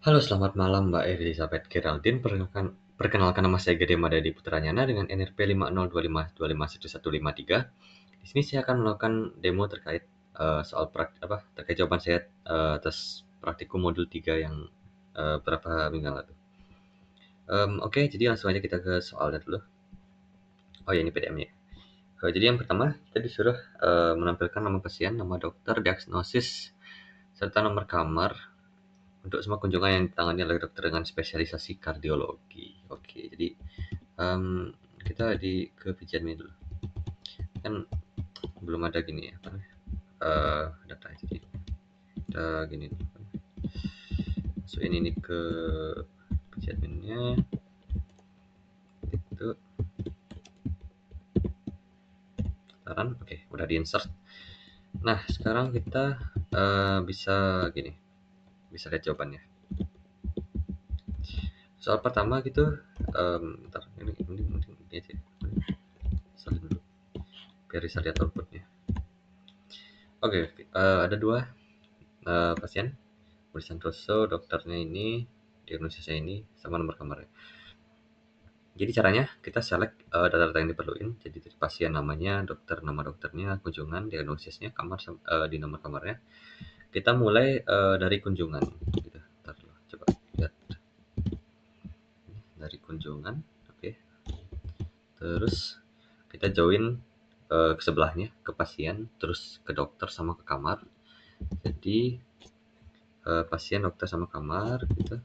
Halo, selamat malam Mbak Elizabeth Geraldine. Perkenalkan nama saya Gede Madadi Putranyana dengan NRP 5025251153. Di sini saya akan melakukan demo terkait terkait jawaban saya atas praktikum modul 3 yang berapa minggu lalu. Oke, jadi langsung aja kita ke soalnya dulu. Oh ya, ini PDM-nya. Jadi yang pertama kita disuruh menampilkan nama pasien, nama dokter, diagnosis, serta nomor kamar untuk semua kunjungan yang ditangani oleh dokter dengan spesialisasi kardiologi. Oke, jadi kita ke PJN dulu. Kan belum ada gini ya, apa namanya? Data jadi kita gini dulu. So ini ke PJN-nya itu sekarang oke, udah di insert. Nah, sekarang kita bisa gini, bisa lihat jawabannya. Soal pertama gitu, bentar, ini aja. Salin dulu, biar bisa lihat outputnya. Oke, ada dua pasien, Budi Santoso, dokternya ini, diagnosisnya ini, sama nomor kamarnya. Jadi caranya kita select data-data yang diperluin. Jadi dari pasien namanya, dokter nama dokternya, kunjungan, diagnosisnya, kamar di nomor kamarnya. Kita mulai dari kunjungan. Gitu. Ntar dulu, coba lihat dari kunjungan. Oke. Terus kita join ke sebelahnya, ke pasien, terus ke dokter sama ke kamar. Jadi pasien, dokter sama kamar gitu.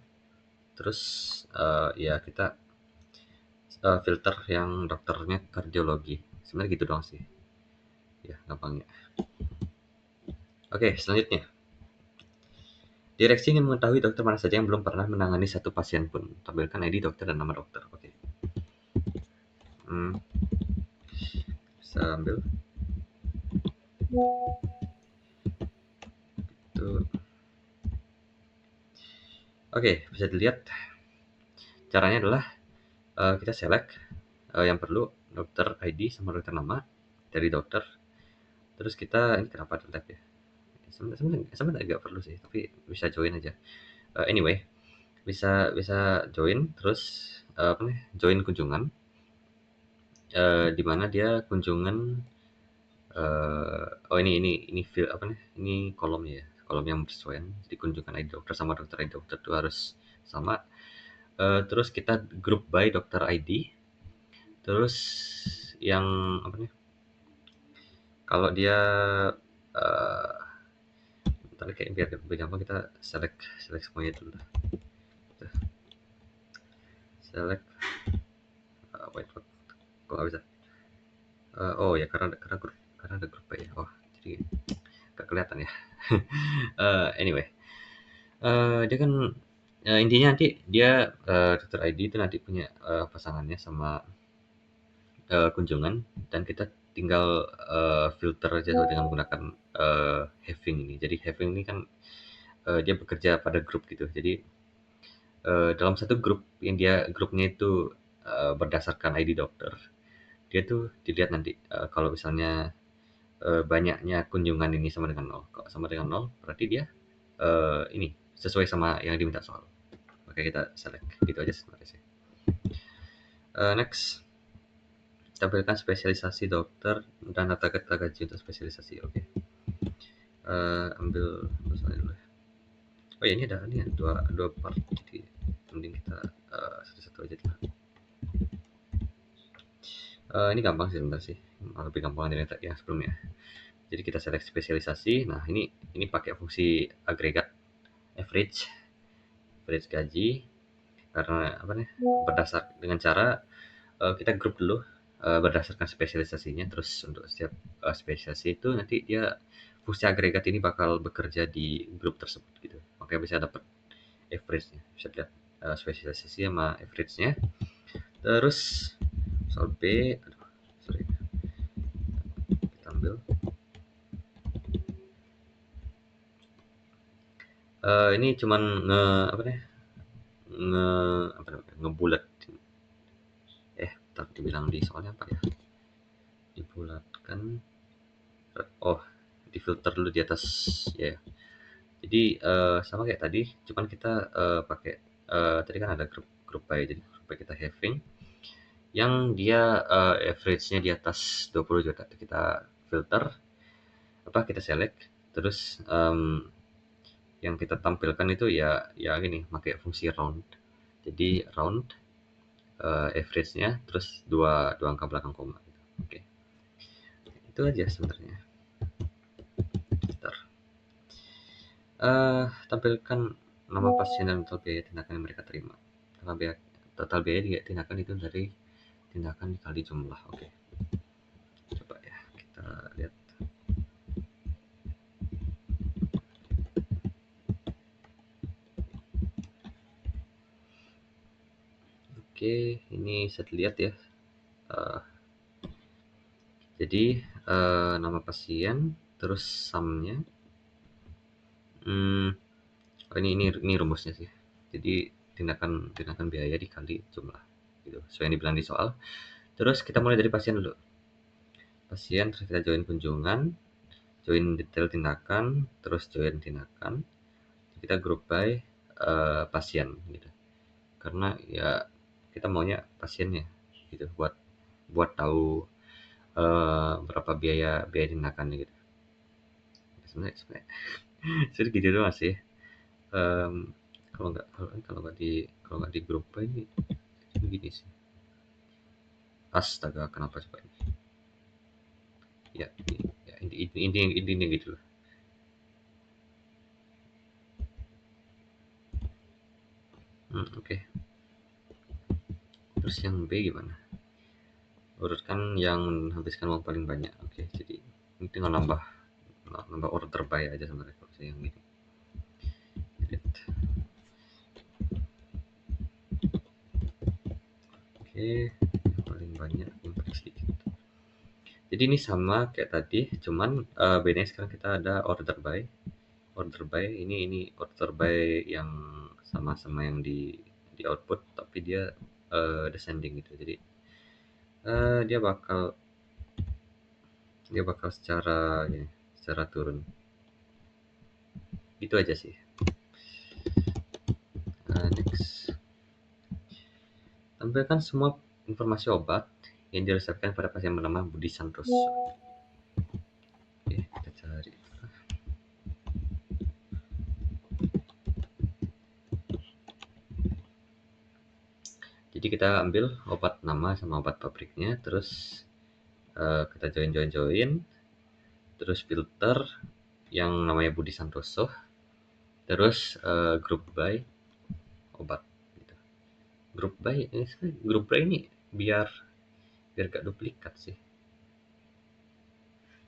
Terus ya kita filter yang dokternya kardiologi. Sebenarnya gitu doang sih. Ya, gampangnya. Oke, selanjutnya. Direksi ingin mengetahui dokter mana saja yang belum pernah menangani satu pasien pun. Tampilkan ID dokter dan nama dokter. Oke. Hmm, bisa ambil. Tuh. Oke, bisa dilihat. Caranya adalah kita select yang perlu dokter ID sama dokter nama dari dokter. Terus kita ini kenapa delete ya? Sebenarnya agak perlu sih, tapi bisa join aja. Anyway, bisa bisa join terus apa nih? Join kunjungan. Di mana dia kunjungan oh ini field apa nih? Ini kolomnya ya, kolom yang bersesuaian. Jadi kunjungan ID dokter sama dokter ID dokter itu harus sama. Terus kita group by dokter ID. Terus yang apa nih? Kalau dia eh tadi kayak biar lebih gampang kita select select semuanya dulu. Tuh, select wait, kok nggak bisa? Oh ya karena ada grup by ya. Oh jadi nggak kelihatan ya. Anyway, dia kan intinya nanti dia dokter ID itu nanti punya pasangannya sama kunjungan dan kita tinggal filter aja dengan menggunakan having ini. Jadi having ini kan dia bekerja pada grup gitu. Jadi dalam satu grup yang dia grupnya itu berdasarkan ID dokter, dia tuh dilihat nanti kalau misalnya banyaknya kunjungan ini sama dengan nol. Kalau sama dengan nol berarti dia ini sesuai sama yang diminta soal. Oke, kita select gitu aja sebenarnya sih. Next, tampilkan spesialisasi dokter dan data gaji untuk spesialisasi. Oke. Ambil misalnya dulu. Oh ya, ini ada nih ya, dua part. Jadi mending kita satu-satu aja lah. Ini gampang sih sebenarnya sih. Lebih gampang dari yang sebelumnya. Jadi kita select spesialisasi. Nah, ini pakai fungsi agregat average gaji karena apa nih? Berdasar dengan cara kita grup dulu berdasarkan spesialisasinya. Terus untuk setiap spesialisasi itu nanti dia fungsi agregat ini bakal bekerja di grup tersebut gitu. Makanya bisa dapat average-nya. Bisa lihat spesialisasi sama average-nya. Terus soal B, aduh, sorry, kita ambil. Ini cuman apa nih? Apa namanya? Ngebulat. Tak dibilang di soalnya apa ya? Dibulatkan. Oh, difilter dulu di atas ya. Yeah. Jadi sama kayak tadi, cuman kita pakai tadi kan ada grup by, jadi grup by kita having yang dia average-nya di atas 20 juta, kita filter, kita select, terus yang kita tampilkan itu ya gini, pakai fungsi round. Jadi round average-nya, terus dua angka belakang koma. Oke, itu aja sebenarnya. Bentar. Tampilkan nama pasien dan total biaya tindakan yang mereka terima. Total biaya tindakan itu dari tindakan dikali jumlah. Oke, coba ya kita lihat. Oke, ini saya lihat ya. Eh, jadi nama pasien, terus sumnya. Oh, ini rumusnya sih. Jadi tindakan biaya dikali jumlah, gitu. So yang dibilang di soal. Terus kita mulai dari pasien dulu. Pasien, terus kita join kunjungan, join detail tindakan, terus join tindakan. Kita group by pasien, gitu. Karena ya kita maunya pasiennya, gitu. Buat tahu berapa biaya tindakannya, gitu. Sebenarnya jadi gitu doang sih. Kalau nggak di grup ini gini sih. Astaga, kenapa coba ini? Ya, intinya gitu lah. Oke. Terus yang B gimana? Urutkan yang menghabiskan uang paling banyak. Oke, jadi ini tinggal nambah order by aja sebenarnya kalau saya yang ini. Edit. Oke, yang paling banyak impact sedikit. Jadi ini sama kayak tadi, cuman bedanya sekarang kita ada order by. Order by ini order by yang sama-sama yang di output, tapi dia descending gitu. Jadi dia bakal secara turun. Itu aja sih. Next. Tampilkan semua informasi obat yang diresepkan pada pasien bernama Budi Santoso. Oke, kita cari. Jadi kita ambil obat nama sama obat pabriknya, terus kita join, terus filter yang namanya Budi Santoso, terus group by obat. Gitu. Group by ini biar gak duplikat sih.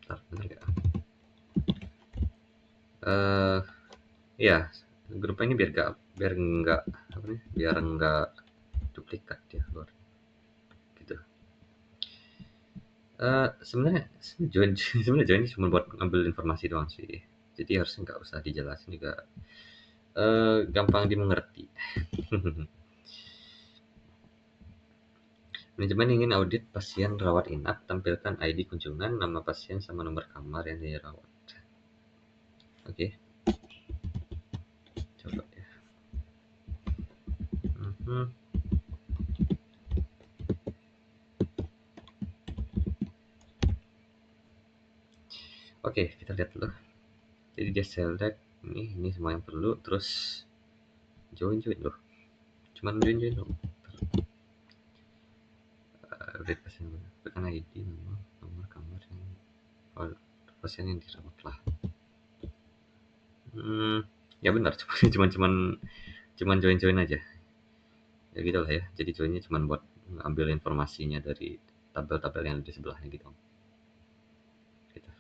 Benar gak? Ya, grup ini biar nggak duplikat ya, keluar gitu. Sebenarnya join cuma buat ngambil informasi doang sih, jadi harusnya nggak usah dijelasin juga. Gampang dimengerti. Manajemen ingin audit pasien rawat inap, tampilkan ID kunjungan, nama pasien sama nomor kamar yang dirawat. Oke, coba ya. Oke, kita lihat dulu. Jadi dia select ini semua yang perlu, terus join loh. Cuman join dong. Update pasien, berikan ID, nomor kamar yang pasien yang dirawat lah. Ya benar, cuman join aja. Ya gitu lah ya. Jadi joinnya cuman buat ambil informasinya dari tabel-tabel yang di sebelahnya gitu. Gitu.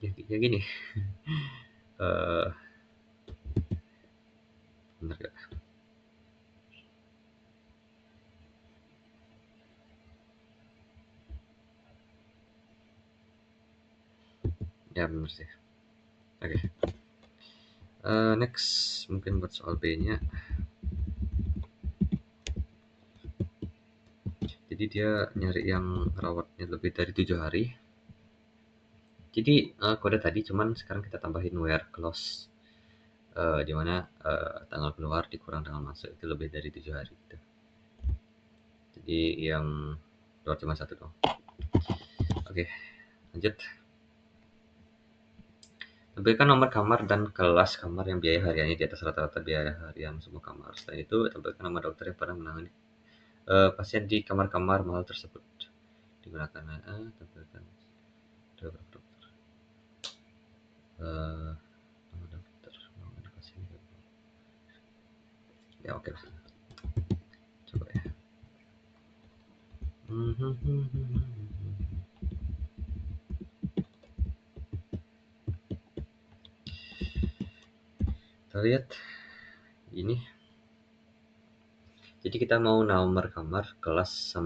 Ya gini. Benar gak? Ya benar sih. Oke. Next mungkin buat soal B-nya. Jadi dia nyari yang rawatnya lebih dari 7 hari. Jadi kode tadi cuman sekarang kita tambahin where close, di mana tanggal keluar dikurang tanggal masuk itu lebih dari 7 hari gitu. Jadi yang keluar cuma satu doang. Oke, lanjut. Tampilkan nomor kamar dan kelas kamar yang biaya hariannya di atas rata-rata biaya harian semua kamar. Selain itu, tampilkan nama dokter yang pernah menangani pasien di kamar-kamar mahal tersebut. Digunakan tampilkan dokter. Eh, nama dokter menangani pasien. Ya oke, coba ya. Kita lihat ini. Jadi kita mau nomor kamar, kelas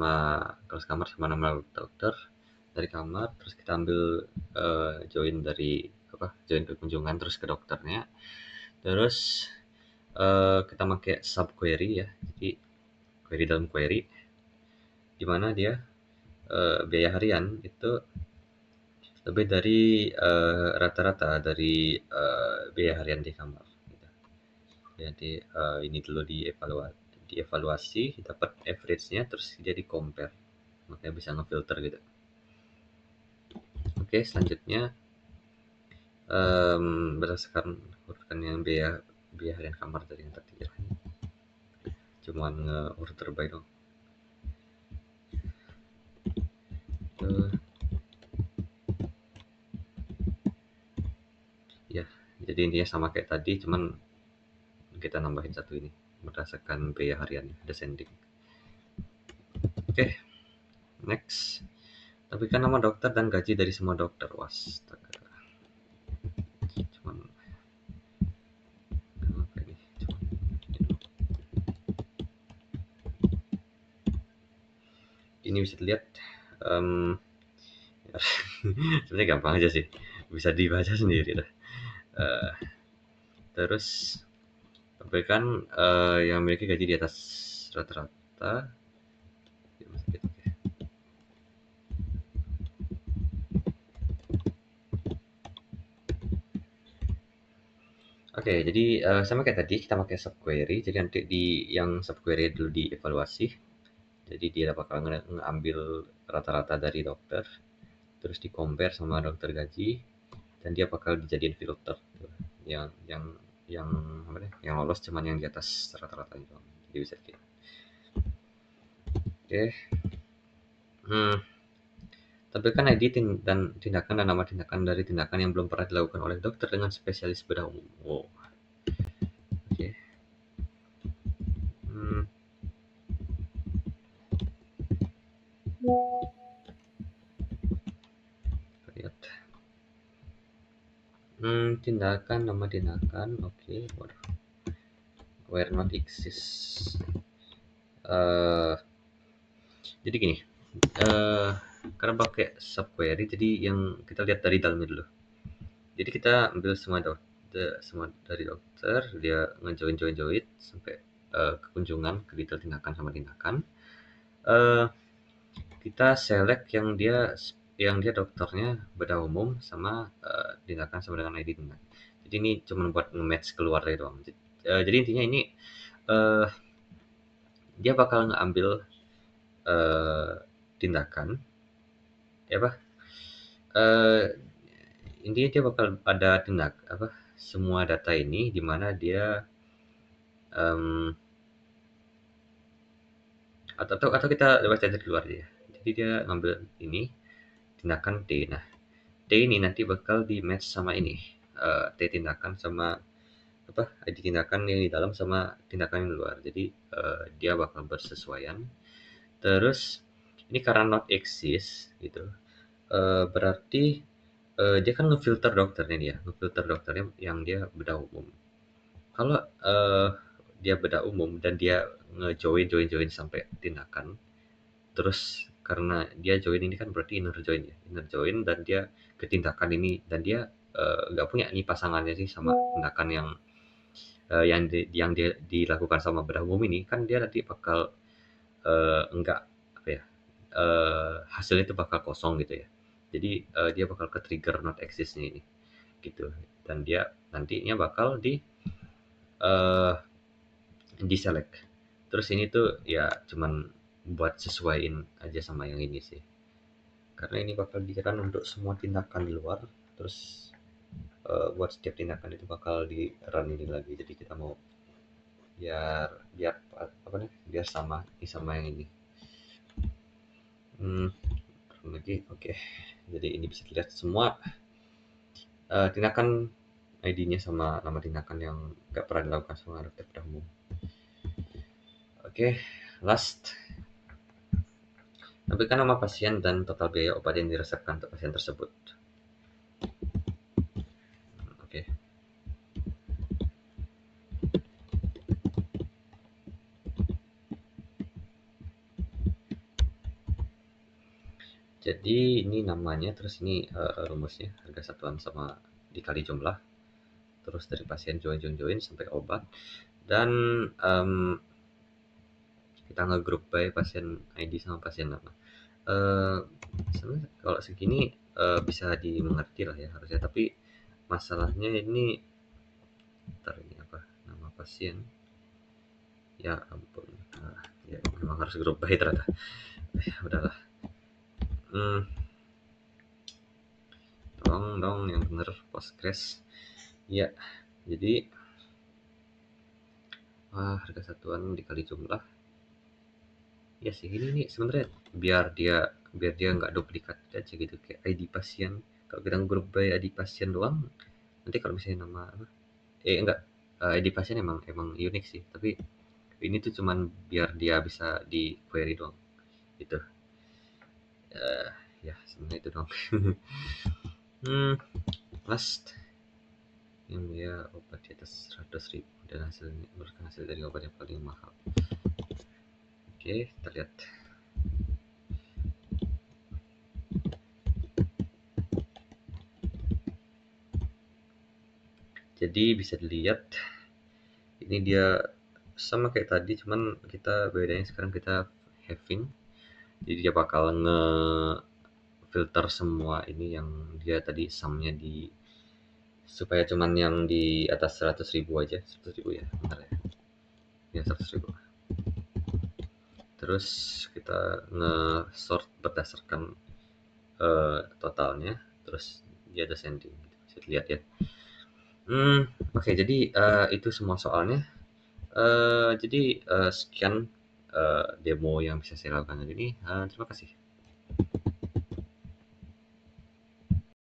kamar sama nama dokter dari kamar, terus kita ambil join dari join ke kunjungan terus ke dokternya. Terus kita pakai subquery ya. Jadi query dalam query di mana dia biaya harian itu lebih dari rata-rata dari biaya harian di kamar gitu. Jadi ini dulu dievaluasi, dapat average-nya, terus dia di compare, makanya bisa ngefilter gitu. Oke, selanjutnya berdasarkan urutan yang biaya harian kamar dari yang tadi ya, cuman nge-order by dong. Ya, jadi intinya sama kayak tadi, cuman kita nambahin satu ini berdasarkan biaya harian descending. Oke, next. Tapi kan nama dokter dan gaji dari semua dokter. Astaga. Cuman kenapa ini? Ini bisa dilihat. Sebenarnya gampang aja sih. Bisa dibaca sendiri lah. Terus tampilkan yang memiliki gaji di atas rata-rata. Oke, jadi sama kayak tadi kita pakai subquery. Jadi nanti di yang subquery dulu dievaluasi. Jadi dia bakal ngambil rata-rata dari dokter, terus di compare sama dokter gaji, dan dia bakal dijadiin filter. Yang apa nih? Yang lolos cuman yang di atas rata-rata itu. Jadi bisa kayak. Oke. Tampilkan ID dan tindakan dan nama tindakan dari tindakan yang belum pernah dilakukan oleh dokter dengan spesialis bedah umum. Wow. Oke. Lihat. Tindakan, nama tindakan. Oke. Waduh. Where not exist. Jadi gini. Karena pakai subquery, jadi yang kita lihat dari dalamnya dulu. Jadi kita ambil semua dari dokter, dia ngejoin sampai ke kunjungan, ke detail tindakan sama tindakan. Kita select yang dia dokternya bedah umum sama tindakan sama dengan ID tindakan. Jadi ini cuma buat nge-match keluar dari doang. Jadi intinya ini dia bakal ngambil tindakan ya intinya dia bakal ada semua data ini di mana dia atau kita baca dari luar aja. Jadi dia ngambil ini tindakan T. Nah, T ini nanti bakal di match sama ini T tindakan sama ID tindakan yang di dalam sama tindakan yang di luar. Jadi dia bakal bersesuaian. Terus ini karena not exist gitu, berarti dia kan ngefilter dokternya yang dia bedah umum. Kalau dia bedah umum dan dia join sampai tindakan, terus karena dia join ini kan berarti inner join dan dia ke tindakan ini, dan dia nggak punya nih pasangannya sih sama tindakan yang dia dilakukan sama bedah umum ini, kan dia nanti bakal enggak hasilnya itu bakal kosong gitu ya. Jadi dia bakal ke trigger not exist nih, gitu. Dan dia nantinya bakal uh, di select. Terus ini tuh ya cuman buat sesuaiin aja sama yang ini sih. Karena ini bakal di-run untuk semua tindakan di luar. Terus buat setiap tindakan itu bakal di-run ini lagi. Jadi kita mau biar biar apa nih? Biar sama ini sama yang ini. Hmm, lagi oke. Okay. Jadi ini bisa dilihat semua tindakan ID-nya sama nama tindakan yang nggak pernah dilakukan sama dokter pada umum. Oke, okay, last. Tampilkan nama pasien dan total biaya obat yang diresepkan untuk pasien tersebut. Oke. Okay. Jadi ini namanya, terus ini rumusnya harga satuan sama dikali jumlah. Terus dari pasien join sampai obat. Dan kita ngegroup by pasien ID sama pasien nama. Sebenarnya kalau segini bisa dimengerti lah ya harusnya, tapi masalahnya ini ntar ini apa nama pasien, ya ampun, ya memang harus grup by ternyata. Udahlah, tolong dong yang bener Postgres ya. Jadi harga satuan dikali jumlah ya sih, ini nih sebenarnya biar dia nggak duplikat aja gitu, kayak ID pasien. Kalau kita grup by ID pasien doang, nanti kalau misalnya nama apa enggak, ID pasien emang unik sih, tapi ini tuh cuman biar dia bisa di query doang gitu. Ya sebenarnya itu doang. Last, yang dia obat di atas 100.000 dan hasilnya merupakan hasil dari obat yang paling mahal. Oke, kita lihat. Jadi bisa dilihat ini dia sama kayak tadi, cuman kita bedanya sekarang kita having. Jadi dia bakal filter semua ini yang dia tadi sumnya di, supaya cuman yang di atas 100.000 aja. 100.000 ya, bentar ya 100.000. Terus kita nge-sort berdasarkan totalnya, terus dia descending gitu. Bisa dilihat ya. Oke, jadi itu semua soalnya. Jadi sekian demo yang bisa saya lakukan hari ini. Terima kasih.